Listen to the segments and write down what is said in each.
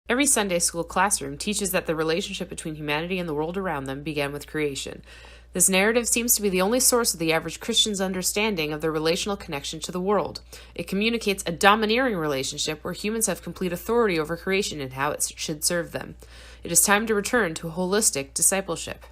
Every Sunday school classroom teaches that the relationship between humanity and the world around them began with creation. This narrative seems to be the only source of the average Christian's understanding of their relational connection to the world. It communicates a domineering relationship where humans have complete authority over creation and how it should serve them. It is time to return to a holistic discipleship.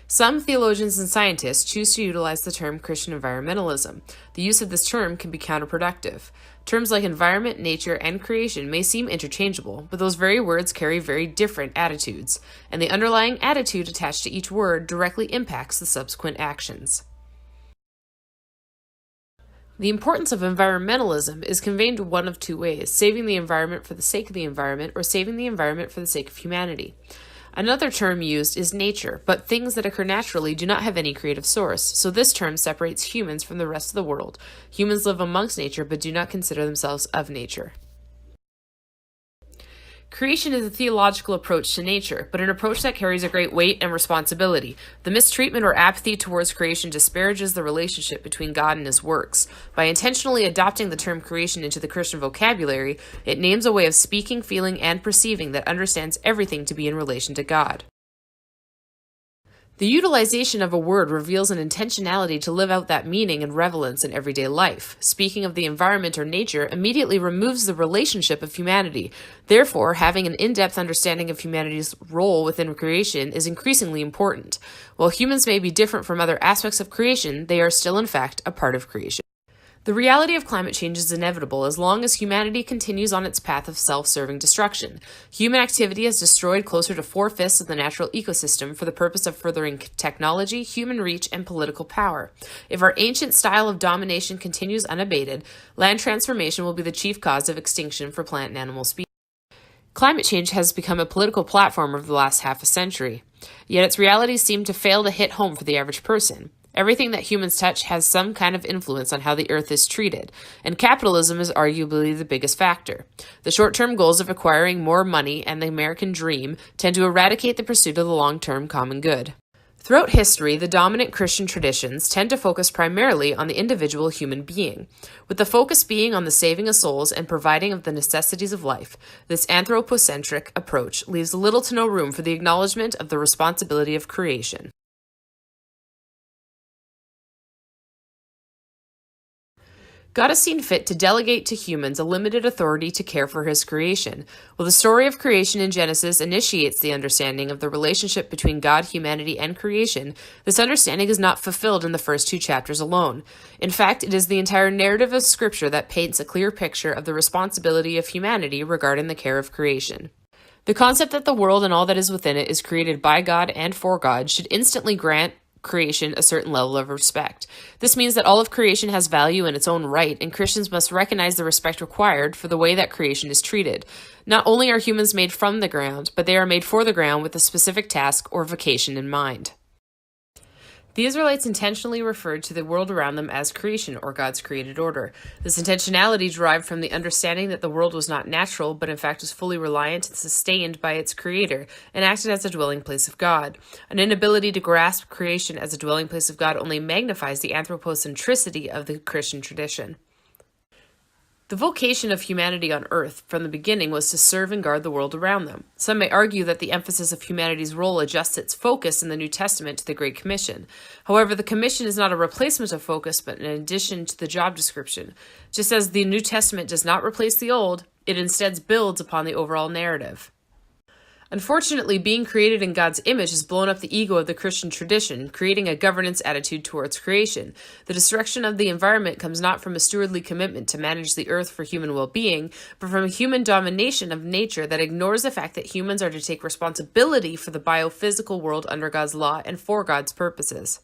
Some theologians and scientists choose to utilize the term Christian environmentalism. The use of this term can be counterproductive. Terms like environment, nature, and creation may seem interchangeable, but those very words carry very different attitudes, and the underlying attitude attached to each word directly impacts the subsequent actions. The importance of environmentalism is conveyed in one of two ways: saving the environment for the sake of the environment, or saving the environment for the sake of humanity. Another term used is nature, but things that occur naturally do not have any creative source, so this term separates humans from the rest of the world. Humans live amongst nature but do not consider themselves of nature. Creation is a theological approach to nature, but an approach that carries a great weight and responsibility. The mistreatment or apathy towards creation disparages the relationship between God and his works. By intentionally adopting the term creation into the Christian vocabulary, it names a way of speaking, feeling, and perceiving that understands everything to be in relation to God. The utilization of a word reveals an intentionality to live out that meaning and relevance in everyday life. Speaking of the environment or nature immediately removes the relationship of humanity. Therefore, having an in-depth understanding of humanity's role within creation is increasingly important. While humans may be different from other aspects of creation, they are still in fact a part of creation. The reality of climate change is inevitable as long as humanity continues on its path of self-serving destruction. Human activity has destroyed closer to 4/5 of the natural ecosystem for the purpose of furthering technology, human reach, and political power. If our ancient style of domination continues unabated, land transformation will be the chief cause of extinction for plant and animal species. Climate change has become a political platform over the last half a century, yet its realities seem to fail to hit home for the average person. Everything that humans touch has some kind of influence on how the earth is treated, and capitalism is arguably the biggest factor. The short-term goals of acquiring more money and the American dream tend to eradicate the pursuit of the long-term common good. Throughout history, the dominant Christian traditions tend to focus primarily on the individual human being, with the focus being on the saving of souls and providing of the necessities of life. This anthropocentric approach leaves little to no room for the acknowledgement of the responsibility of creation. God has seen fit to delegate to humans a limited authority to care for his creation. While the story of creation in Genesis initiates the understanding of the relationship between God, humanity, and creation, this understanding is not fulfilled in the first 2 chapters alone. In fact, it is the entire narrative of Scripture that paints a clear picture of the responsibility of humanity regarding the care of creation. The concept that the world and all that is within it is created by God and for God should instantly grant creation a certain level of respect. This means that all of creation has value in its own right, and Christians must recognize the respect required for the way that creation is treated. Not only are humans made from the ground, but they are made for the ground with a specific task or vocation in mind. The Israelites intentionally referred to the world around them as creation, or God's created order. This intentionality derived from the understanding that the world was not natural, but in fact was fully reliant and sustained by its creator, and acted as a dwelling place of God. An inability to grasp creation as a dwelling place of God only magnifies the anthropocentricity of the Christian tradition. The vocation of humanity on earth from the beginning was to serve and guard the world around them. Some may argue that the emphasis of humanity's role adjusts its focus in the New Testament to the Great Commission. However, the Commission is not a replacement of focus, but an addition to the job description. Just as the New Testament does not replace the Old, it instead builds upon the overall narrative. Unfortunately, being created in God's image has blown up the ego of the Christian tradition, creating a governance attitude towards creation. The destruction of the environment comes not from a stewardly commitment to manage the earth for human well-being, but from a human domination of nature that ignores the fact that humans are to take responsibility for the biophysical world under God's law and for God's purposes.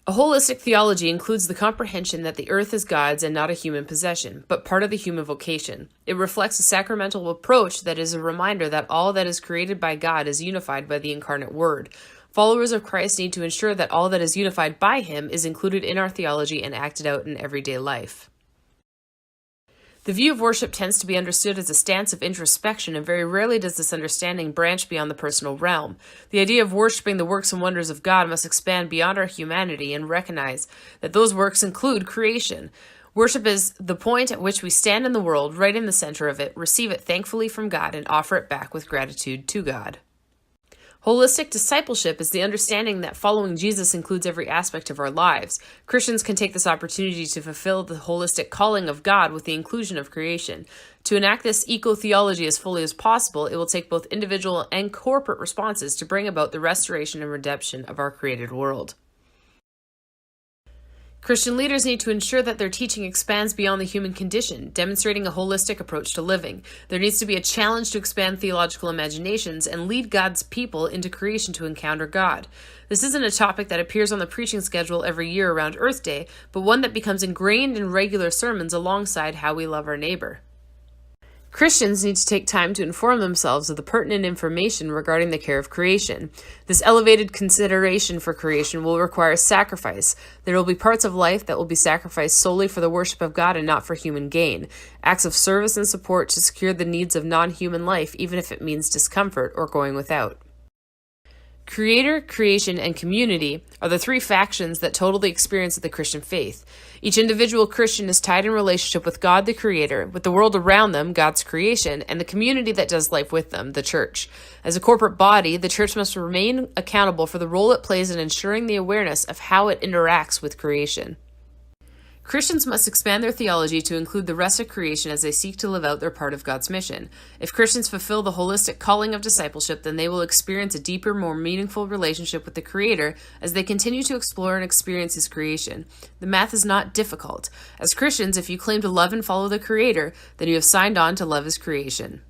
A holistic theology includes the comprehension that the earth is God's and not a human possession, but part of the human vocation. It reflects a sacramental approach that is a reminder that all that is created by God is unified by the incarnate Word. Followers of Christ need to ensure that all that is unified by Him is included in our theology and acted out in everyday life. The view of worship tends to be understood as a stance of introspection, and very rarely does this understanding branch beyond the personal realm. The idea of worshiping the works and wonders of God must expand beyond our humanity and recognize that those works include creation. Worship is the point at which we stand in the world, right in the center of it, receive it thankfully from God, and offer it back with gratitude to God. Holistic discipleship is the understanding that following Jesus includes every aspect of our lives. Christians can take this opportunity to fulfill the holistic calling of God with the inclusion of creation. To enact this eco-theology as fully as possible, it will take both individual and corporate responses to bring about the restoration and redemption of our created world. Christian leaders need to ensure that their teaching expands beyond the human condition, demonstrating a holistic approach to living. There needs to be a challenge to expand theological imaginations and lead God's people into creation to encounter God. This isn't a topic that appears on the preaching schedule every year around Earth Day, but one that becomes ingrained in regular sermons alongside how we love our neighbor. Christians need to take time to inform themselves of the pertinent information regarding the care of creation. This elevated consideration for creation will require sacrifice. There will be parts of life that will be sacrificed solely for the worship of God and not for human gain. Acts of service and support to secure the needs of non-human life, even if it means discomfort or going without. Creator, creation, and community are the three factions that total the experience of the Christian faith. Each individual Christian is tied in relationship with God the Creator, with the world around them, God's creation, and the community that does life with them, the church. As a corporate body, the church must remain accountable for the role it plays in ensuring the awareness of how it interacts with creation. Christians must expand their theology to include the rest of creation as they seek to live out their part of God's mission. If Christians fulfill the holistic calling of discipleship, then they will experience a deeper, more meaningful relationship with the Creator as they continue to explore and experience His creation. The math is not difficult. As Christians, if you claim to love and follow the Creator, then you have signed on to love His creation.